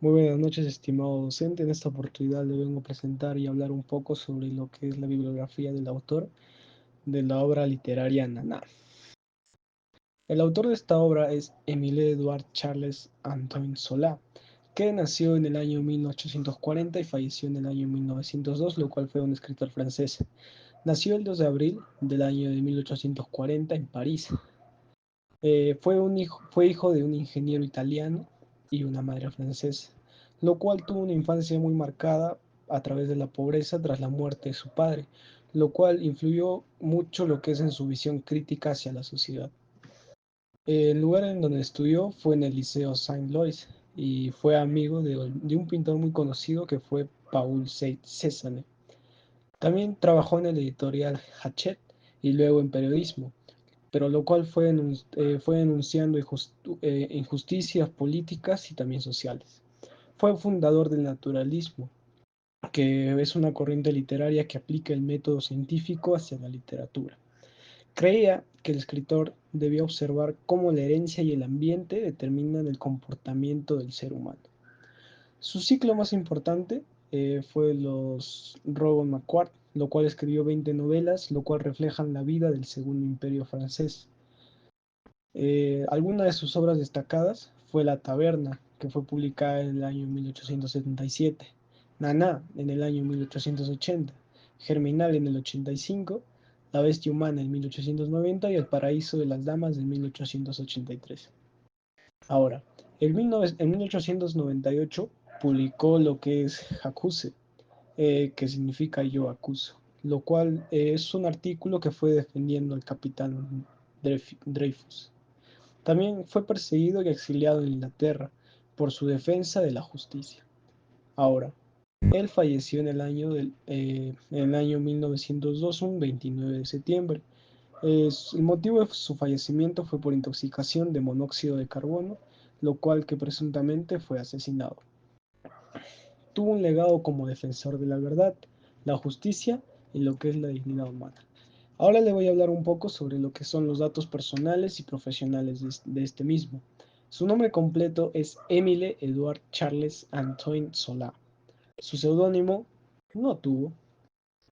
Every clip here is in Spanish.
Muy buenas noches, estimado docente. En esta oportunidad le vengo a presentar y hablar un poco sobre lo que es la bibliografía del autor de la obra literaria Nana. El autor de esta obra es Émile Édouard Charles Antoine Zola, que nació en el año 1840 y falleció en el año 1902, lo cual fue un escritor francés. Nació el 2 de abril del año de 1840 en París. Fue hijo de un ingeniero italiano y una madre francesa, lo cual tuvo una infancia muy marcada a través de la pobreza tras la muerte de su padre, lo cual influyó mucho lo que es en su visión crítica hacia la sociedad. El lugar en donde estudió fue en el Liceo Saint-Louis y fue amigo de un pintor muy conocido que fue Paul Cézanne. También trabajó en el editorial Hachette y luego en periodismo, pero lo cual fue denunciando injusticias políticas y también sociales. Fue fundador del naturalismo, que es una corriente literaria que aplica el método científico hacia la literatura. Creía que el escritor debía observar cómo la herencia y el ambiente determinan el comportamiento del ser humano. Su ciclo más importante fue los Rougon Macquart, lo cual escribió 20 novelas, lo cual reflejan la vida del Segundo Imperio francés. Alguna de sus obras destacadas fue La Taberna, que fue publicada en el año 1877, Naná en el año 1880, Germinal en el 85, La Bestia Humana en 1890 y El Paraíso de las Damas en 1883. Ahora, en 1898 publicó lo que es J'accuse, que significa yo acuso, lo cual es un artículo que fue defendiendo al capitán Dreyfus. También fue perseguido y exiliado en Inglaterra por su defensa de la justicia. Ahora, él falleció en el año 1902, un 29 de septiembre. El motivo de su fallecimiento fue por intoxicación de monóxido de carbono, lo cual que presuntamente fue asesinado. Tuvo un legado como defensor de la verdad, la justicia y lo que es la dignidad humana. Ahora le voy a hablar un poco sobre lo que son los datos personales y profesionales de este mismo. Su nombre completo es Émile Édouard Charles Antoine Zola. Su seudónimo no tuvo.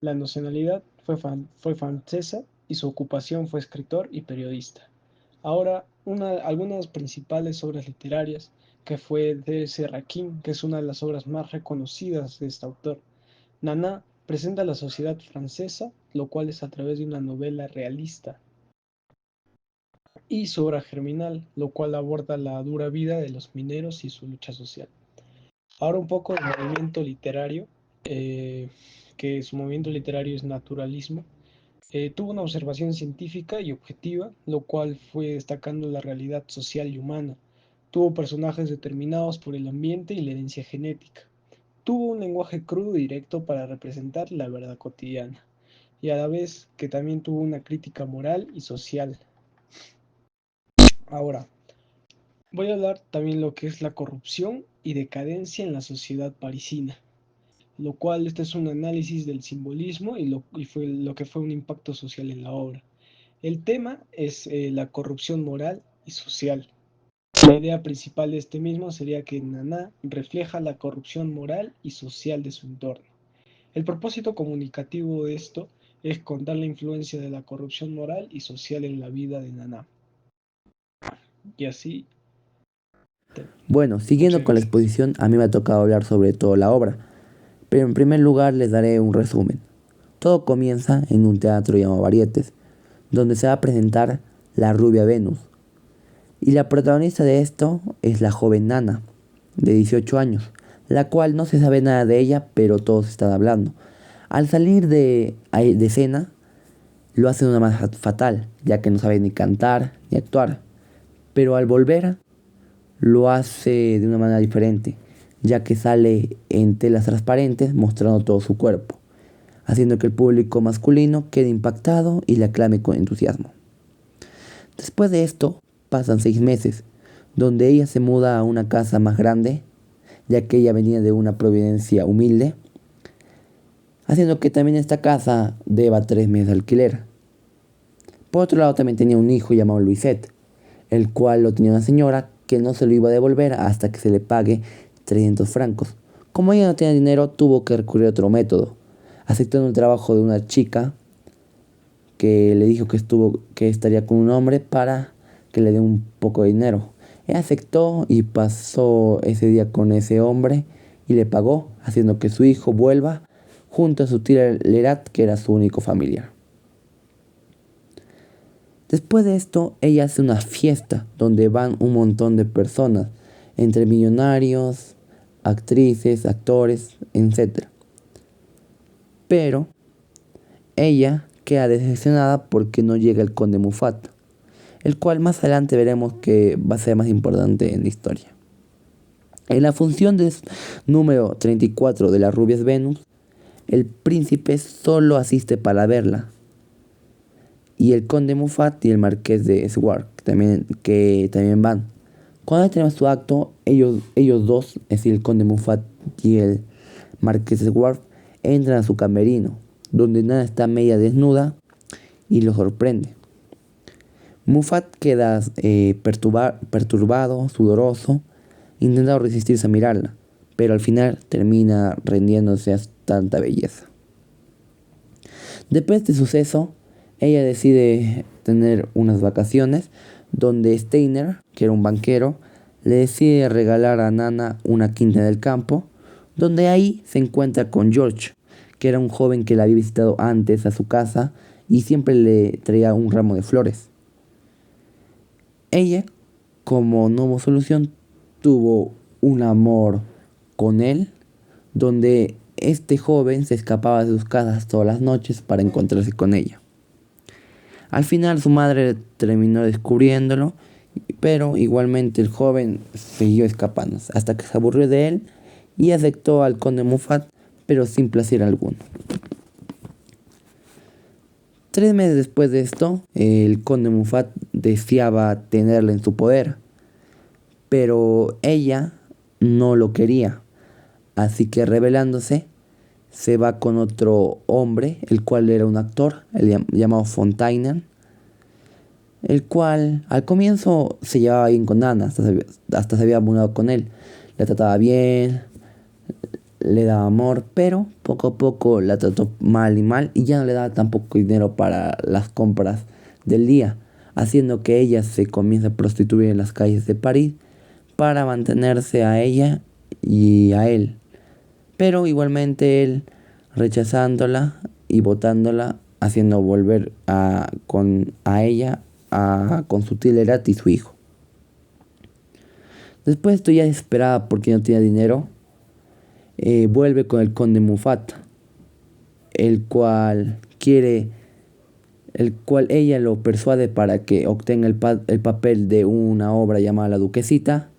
La nacionalidad fue francesa y su ocupación fue escritor y periodista. Ahora, algunas principales obras literarias que fue de Serraquín, que es una de las obras más reconocidas de este autor. Nana presenta la sociedad francesa, lo cual es a través de una novela realista, y su obra Germinal, lo cual aborda la dura vida de los mineros y su lucha social. Ahora un poco del movimiento literario, eh, que su movimiento literario es naturalismo. Tuvo una observación científica y objetiva, lo cual fue destacando la realidad social y humana. Tuvo personajes determinados por el ambiente y la herencia genética. Tuvo un lenguaje crudo y directo para representar la verdad cotidiana, y a la vez que también tuvo una crítica moral y social. Ahora, voy a hablar también lo que es la corrupción y decadencia en la sociedad parisina, lo cual este es un análisis del simbolismo y fue lo que fue un impacto social en la obra. El tema es la corrupción moral y social. La idea principal de este mismo sería que Naná refleja la corrupción moral y social de su entorno. El propósito comunicativo de esto es contar la influencia de la corrupción moral y social en la vida de Naná. Y así, Bueno, muchas siguiendo con la gracias. exposición, a mí me ha tocado hablar sobre toda la obra, pero en primer lugar les daré un resumen. Todo comienza en un teatro llamado Varietes, donde se va a presentar La Rubia Venus, y la protagonista de esto es la joven Nana, de 18 años, la cual no se sabe nada de ella, pero todos están hablando. Al salir de escena, lo hace de una manera fatal, ya que no sabe ni cantar ni actuar, pero al volver lo hace de una manera diferente, ya que sale en telas transparentes mostrando todo su cuerpo, haciendo que el público masculino quede impactado y la aclame con entusiasmo. Después de esto, pasan 6 meses, donde ella se muda a una casa más grande, ya que ella venía de una providencia humilde, haciendo que también esta casa deba 3 meses de alquiler. Por otro lado, también tenía un hijo llamado Luisette, el cual lo tenía una señora que no se lo iba a devolver hasta que se le pague 300 francos. Como ella no tenía dinero, tuvo que recurrir a otro método, aceptando el trabajo de una chica que le dijo que estaría con un hombre para que le dé un poco de dinero. Ella aceptó y pasó ese día con ese hombre y le pagó, haciendo que su hijo vuelva junto a su tía Lerat, que era su único familiar. Después de esto, ella hace una fiesta donde van un montón de personas, entre millonarios, actrices, actores, etc. Pero ella queda decepcionada porque no llega el conde Muffat, el cual más adelante veremos que va a ser más importante en la historia. En la función número 34 de las rubias Venus, el príncipe solo asiste para verla, y el conde Muffat y el marqués de Swark que también van. Cuando termina su acto, ellos dos, es decir, el conde Muffat y el marqués de Swark, entran a su camerino, donde Nana está media desnuda y lo sorprende. Muffat queda perturbado, sudoroso, intentando resistirse a mirarla, pero al final termina rendiéndose a tanta belleza. Después de este suceso, ella decide tener unas vacaciones donde Steiner, que era un banquero, le decide regalar a Nana una quinta en el campo, donde ahí se encuentra con George, que era un joven que la había visitado antes a su casa y siempre le traía un ramo de flores. Ella, como no hubo solución, tuvo un amor con él, donde este joven se escapaba de sus casas todas las noches para encontrarse con ella. Al final su madre terminó descubriéndolo, pero igualmente el joven siguió escapándose hasta que se aburrió de él y aceptó al conde Muffat, pero sin placer alguno. 3 meses después de esto, el conde Muffat deseaba tenerla en su poder, pero ella no lo quería, así que rebelándose, se va con otro hombre, el cual era un actor, llamado Fontaine, el cual al comienzo se llevaba bien con Nana, hasta se había mudado con él, la trataba bien, le daba amor, pero poco a poco la trató mal y ya no le daba tampoco dinero para las compras del día, haciendo que ella se comience a prostituir en las calles de París para mantenerse a ella y a él. Pero igualmente él rechazándola y botándola, haciendo volver con ella con su tía Lerat y su hijo. Después de esto, ya desesperada porque no tenía dinero, vuelve con el conde Muffat, el cual ella lo persuade para que obtenga el papel de una obra llamada La Duquesita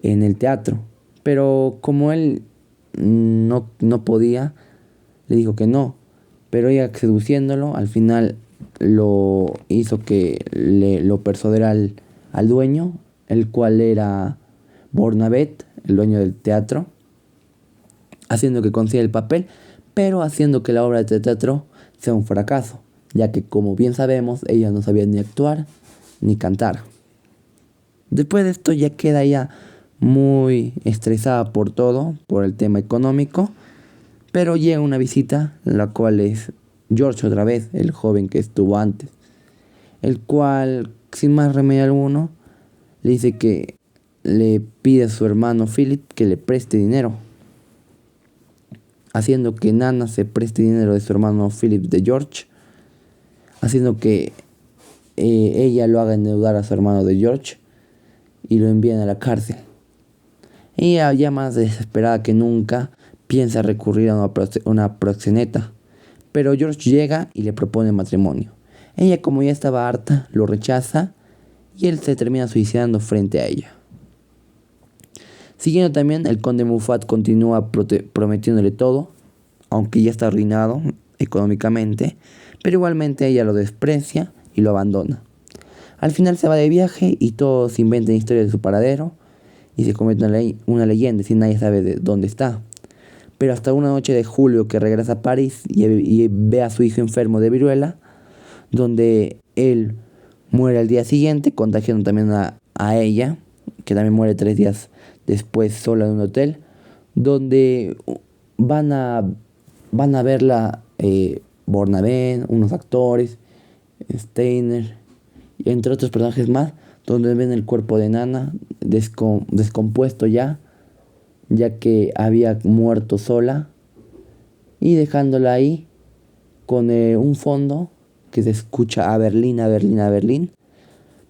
en el teatro. Pero como él no podía, le dijo que no. Pero ella, seduciéndolo, al final lo hizo que lo persuadiera al dueño, el cual era Bornavet, el dueño del teatro, haciendo que consiga el papel, pero haciendo que la obra de teatro sea un fracaso, ya que, como bien sabemos, ella no sabía ni actuar ni cantar. Después de esto ya queda ella muy estresada por todo, por el tema económico, pero llega una visita, la cual es George otra vez, el joven que estuvo antes, el cual, sin más remedio alguno, le dice que le pide a su hermano Philip que le preste dinero, haciendo que Nana se preste dinero de su hermano Philip de George, haciendo que ella lo haga endeudar a su hermano de George y lo envíen a la cárcel. Ella, ya más desesperada que nunca, piensa recurrir a una proxeneta, pero George llega y le propone matrimonio. Ella, como ya estaba harta, lo rechaza y él se termina suicidando frente a ella. Siguiendo también, el conde Muffat continúa prometiéndole todo, aunque ya está arruinado económicamente, pero igualmente ella lo desprecia y lo abandona. Al final se va de viaje y todos inventan historias de su paradero y se convierte en una leyenda, si nadie sabe de dónde está. Pero hasta una noche de julio que regresa a París y ve a su hijo enfermo de viruela, donde él muere al día siguiente, contagiando también a ella, que también muere 3 días después sola en un hotel, donde van a verla Bornavén, unos actores, Steiner, entre otros personajes más, donde ven el cuerpo de Nana descompuesto ya que había muerto sola, y dejándola ahí con un fondo que se escucha a Berlín, a Berlín, a Berlín,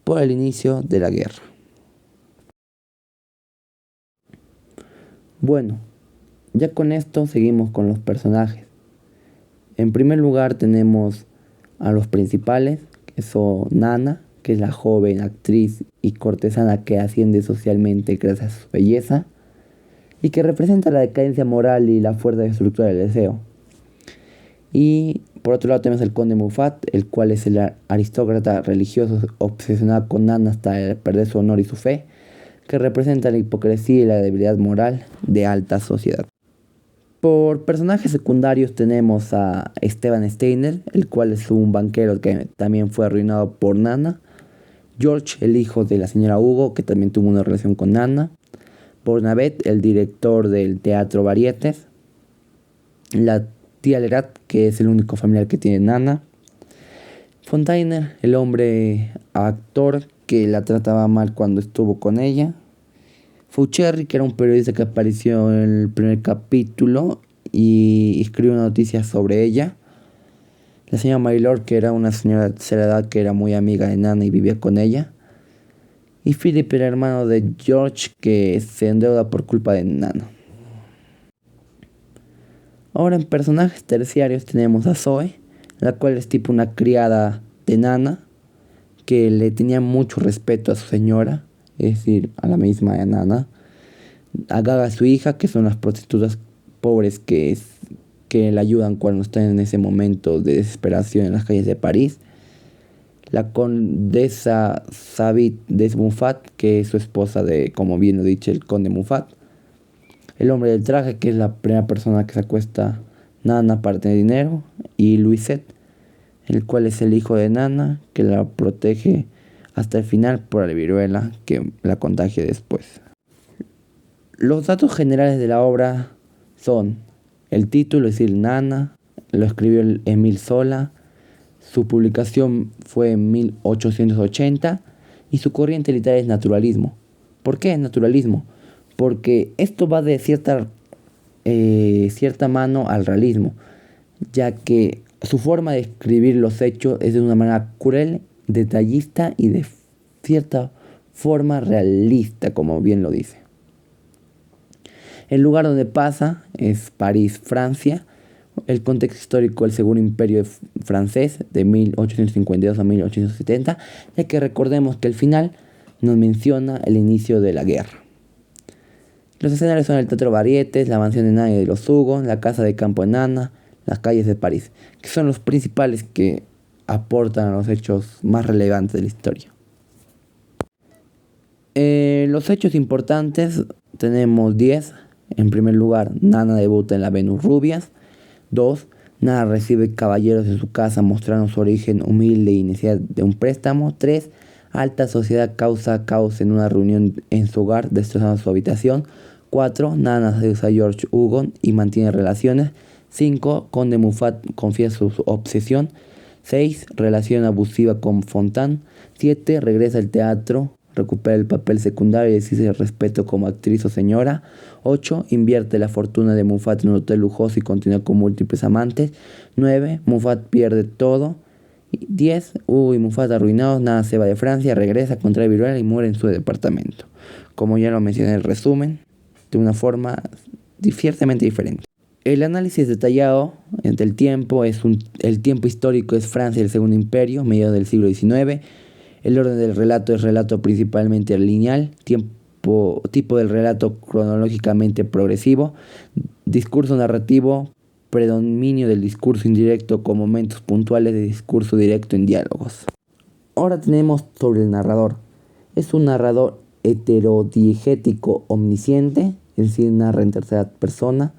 por el inicio de la guerra. Bueno, ya con esto seguimos con los personajes. En primer lugar tenemos a los principales, que son Nana, que es la joven actriz y cortesana que asciende socialmente gracias a su belleza, y que representa la decadencia moral y la fuerza destructora del deseo. Y por otro lado tenemos el conde Muffat, el cual es el aristócrata religioso obsesionado con Nana hasta perder su honor y su fe, que representa la hipocresía y la debilidad moral de alta sociedad. Por personajes secundarios tenemos a Esteban Steiner, el cual es un banquero que también fue arruinado por Nana. George, el hijo de la señora Hugo, que también tuvo una relación con Nana. Bornavet, el director del teatro Varietes. La tía Lerat, que es el único familiar que tiene Nana. Fontaine, el hombre actor que la trataba mal cuando estuvo con ella. Faucherry, que era un periodista que apareció en el primer capítulo y escribió una noticia sobre ella. La señora Marilord, que era una señora de tercera edad que era muy amiga de Nana y vivía con ella. Y Philip, el hermano de George, que se endeuda por culpa de Nana. Ahora en personajes terciarios tenemos a Zoe, la cual es tipo una criada de Nana, que le tenía mucho respeto a su señora, es decir, a la misma Nana. A Gaga, su hija, que son las prostitutas pobres que la ayudan cuando están en ese momento de desesperación en las calles de París. La condesa Sabit de Muffat, que es su esposa de, como bien lo he dicho, el conde Muffat. El hombre del traje, que es la primera persona que se acuesta Nana para tener dinero. Y Louisette, el cual es el hijo de Nana, que la protege hasta el final por la viruela que la contagia después. Los datos generales de la obra son el título, es decir, Nana, lo escribió Émile Zola, su publicación fue en 1880 y su corriente literaria es naturalismo. ¿Por qué naturalismo? Porque esto va de cierta mano al realismo, ya que su forma de escribir los hechos es de una manera cruel, detallista y de cierta forma realista, como bien lo dice. El lugar donde pasa es París, Francia. El contexto histórico del Segundo Imperio francés de 1852 a 1870, ya que recordemos que al final nos menciona el inicio de la guerra. Los escenarios son el Teatro Varietes, la mansión de Nana y de los Hugo, la casa de campo de Nana, las calles de París, que son los principales que aportan a los hechos más relevantes de la historia. Los hechos importantes tenemos 10. En primer lugar, Nana debuta en la Venus Rubias. 2. Nana recibe caballeros en su casa mostrando su origen humilde y necesidad de un préstamo. 3. Alta sociedad causa caos en una reunión en su hogar, destrozando su habitación. 4. Nana seduce a George Hugon y mantiene relaciones. 5. Conde Muffat confiesa su obsesión. 6. Relación abusiva con Fontaine. 7. Regresa al teatro, recupera el papel secundario y decide respeto como actriz o señora. 8. Invierte la fortuna de Muffat en un hotel lujoso y continúa con múltiples amantes. 9. Muffat pierde todo. 10. Hugo y Muffat arruinados, Nana se va de Francia, regresa, contrae viruela y muere en su departamento. Como ya lo mencioné en el resumen, de una forma ciertamente diferente. El análisis detallado del tiempo el tiempo histórico es Francia y el Segundo Imperio, mediados del siglo XIX. El orden del relato es relato principalmente lineal, tipo del relato cronológicamente progresivo, discurso narrativo, predominio del discurso indirecto con momentos puntuales de discurso directo en diálogos. Ahora tenemos sobre el narrador. Es un narrador heterodiegético omnisciente, es decir, narra en tercera persona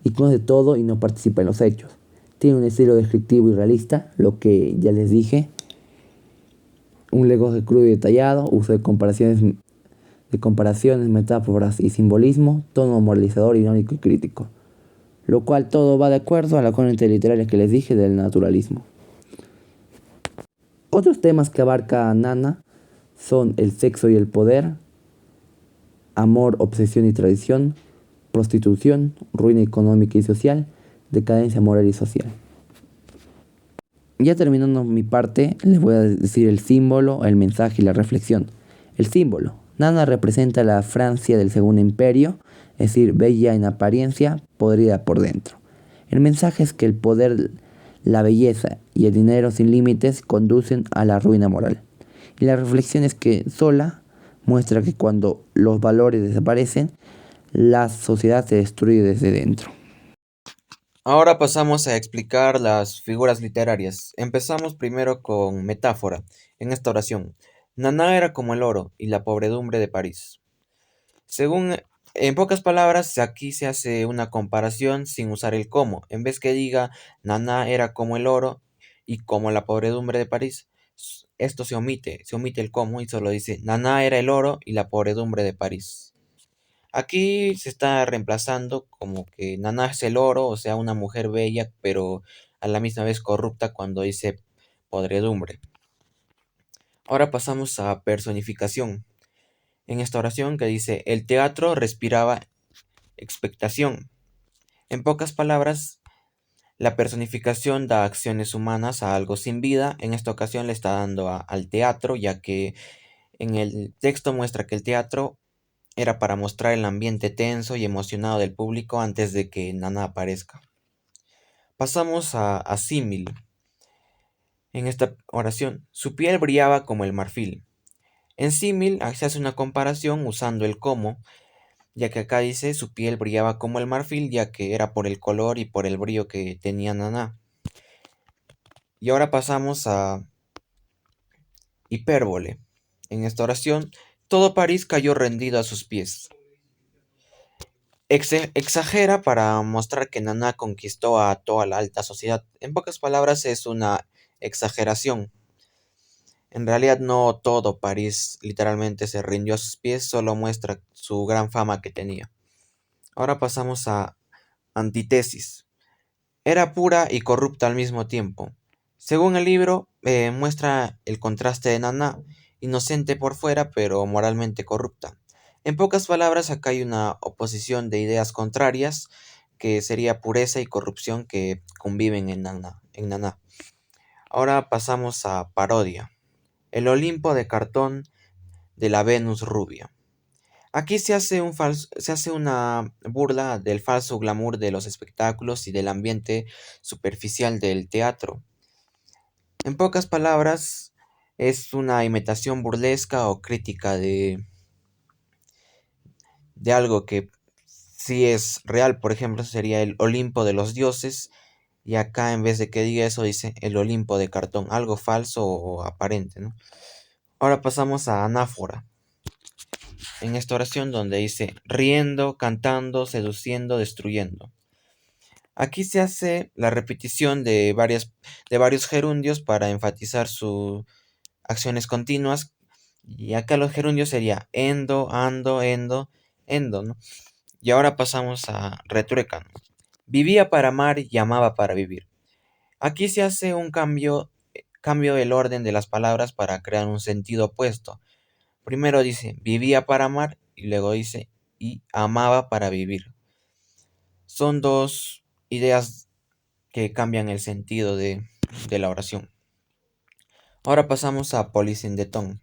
y conoce todo y no participa en los hechos. Tiene un estilo descriptivo y realista, lo que ya les dije. Un lenguaje crudo y detallado, uso de comparaciones de comparaciones, metáforas y simbolismo, tono moralizador, irónico y crítico, lo cual todo va de acuerdo a la corriente literaria que les dije del naturalismo. Otros temas que abarca Nana son el sexo y el poder, amor, obsesión y tradición, prostitución, ruina económica y social, decadencia moral y social. Ya terminando mi parte, les voy a decir el símbolo, el mensaje y la reflexión. El símbolo. Nana representa la Francia del Segundo Imperio, es decir, bella en apariencia, podrida por dentro. El mensaje es que el poder, la belleza y el dinero sin límites conducen a la ruina moral. Y la reflexión es que sola muestra que cuando los valores desaparecen, la sociedad se destruye desde dentro. Ahora pasamos a explicar las figuras literarias. Empezamos primero con metáfora. En esta oración, Naná era como el oro y la pobredumbre de París. Según, en pocas palabras, aquí se hace una comparación sin usar el como. En vez que diga Naná era como el oro y como la pobredumbre de París, esto se omite el como y solo dice Naná era el oro y la pobredumbre de París. Aquí se está reemplazando como que Naná es el oro, o sea, una mujer bella, pero a la misma vez corrupta cuando dice podredumbre. Ahora pasamos a personificación. En esta oración que dice, el teatro respiraba expectación. En pocas palabras, la personificación da acciones humanas a algo sin vida. En esta ocasión le está dando al teatro, ya que en el texto muestra que el teatro era para mostrar el ambiente tenso y emocionado del público antes de que Nana aparezca. Pasamos a símil. En esta oración, su piel brillaba como el marfil. En símil se hace una comparación usando el como, ya que acá dice su piel brillaba como el marfil, ya que era por el color y por el brillo que tenía Naná. Y ahora pasamos a hipérbole. En esta oración, todo París cayó rendido a sus pies. Exagera para mostrar que Naná conquistó a toda la alta sociedad. En pocas palabras, es una exageración. En realidad no todo París literalmente se rindió a sus pies, solo muestra su gran fama que tenía. Ahora pasamos a antítesis. Era pura y corrupta al mismo tiempo. Según el libro, muestra el contraste de Naná, inocente por fuera, pero moralmente corrupta. En pocas palabras, acá hay una oposición de ideas contrarias, que sería pureza y corrupción que conviven en Naná. Ahora pasamos a parodia. El Olimpo de cartón de la Venus rubia. Aquí se hace una burla del falso glamour de los espectáculos y del ambiente superficial del teatro. En pocas palabras, es una imitación burlesca o crítica de algo que sí es real. Por ejemplo, sería el Olimpo de los dioses, y acá en vez de que diga eso dice el Olimpo de cartón, algo falso o aparente, ¿no? Ahora pasamos a anáfora. En esta oración donde dice riendo, cantando, seduciendo, destruyendo. Aquí se hace la repetición de varios gerundios para enfatizar sus acciones continuas. Y acá los gerundios sería endo, ando, endo, ¿no? Y ahora pasamos a retruécano. Vivía para amar y amaba para vivir. Aquí se hace un cambio del orden de las palabras para crear un sentido opuesto. Primero dice vivía para amar y luego dice y amaba para vivir. Son dos ideas que cambian el sentido de la oración. Ahora pasamos a polisindetón.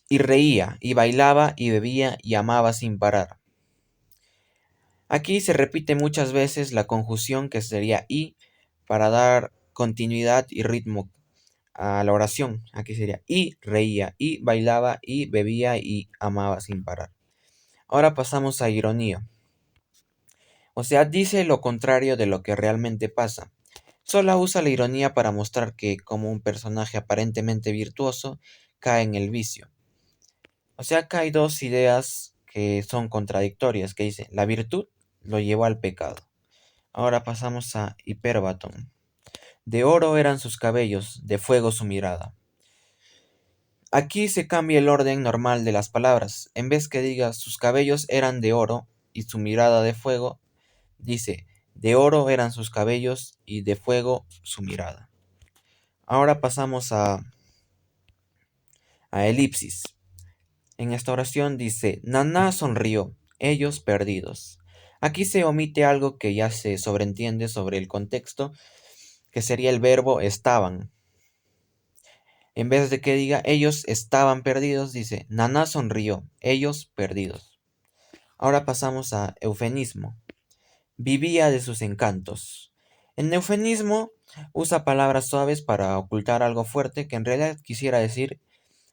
Y reía, y bailaba, y bebía, y amaba sin parar. Aquí se repite muchas veces la conjunción que sería y para dar continuidad y ritmo a la oración. Aquí sería y reía, y bailaba, y bebía, y amaba sin parar. Ahora pasamos a ironía. O sea, dice lo contrario de lo que realmente pasa. Solo usa la ironía para mostrar que, como un personaje aparentemente virtuoso, cae en el vicio. O sea, acá hay dos ideas que son contradictorias, que dice, la virtud lo llevó al pecado. Ahora pasamos a hipérbaton. De oro eran sus cabellos, de fuego su mirada. Aquí se cambia el orden normal de las palabras. En vez que diga sus cabellos eran de oro y su mirada de fuego, dice de oro eran sus cabellos y de fuego su mirada. Ahora pasamos a elipsis. En esta oración dice, Naná sonrió, ellos perdidos. Aquí se omite algo que ya se sobreentiende sobre el contexto, que sería el verbo estaban. En vez de que diga ellos estaban perdidos, dice Naná sonrió, ellos perdidos. Ahora pasamos a eufemismo. Vivía de sus encantos. En eufemismo usa palabras suaves para ocultar algo fuerte que en realidad quisiera decir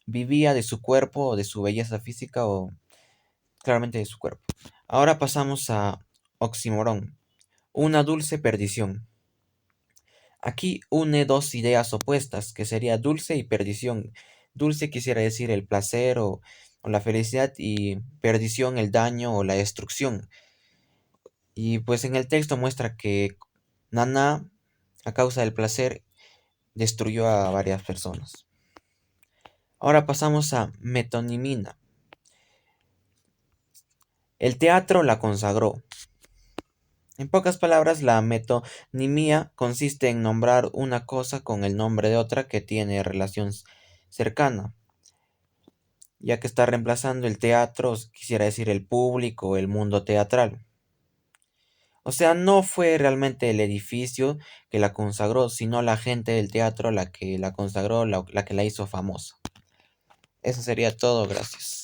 vivía de su cuerpo o de su belleza física o claramente de su cuerpo. Ahora pasamos a oxímoron, una dulce perdición. Aquí une dos ideas opuestas, que sería dulce y perdición. Dulce quisiera decir el placer o la felicidad y perdición el daño o la destrucción. Y pues en el texto muestra que Naná, a causa del placer, destruyó a varias personas. Ahora pasamos a metonimina. El teatro la consagró. En pocas palabras, la metonimia consiste en nombrar una cosa con el nombre de otra que tiene relación cercana, ya que está reemplazando el teatro, quisiera decir el público o el mundo teatral. O sea, no fue realmente el edificio que la consagró, sino la gente del teatro la que la consagró, la que la hizo famosa. Eso sería todo, gracias.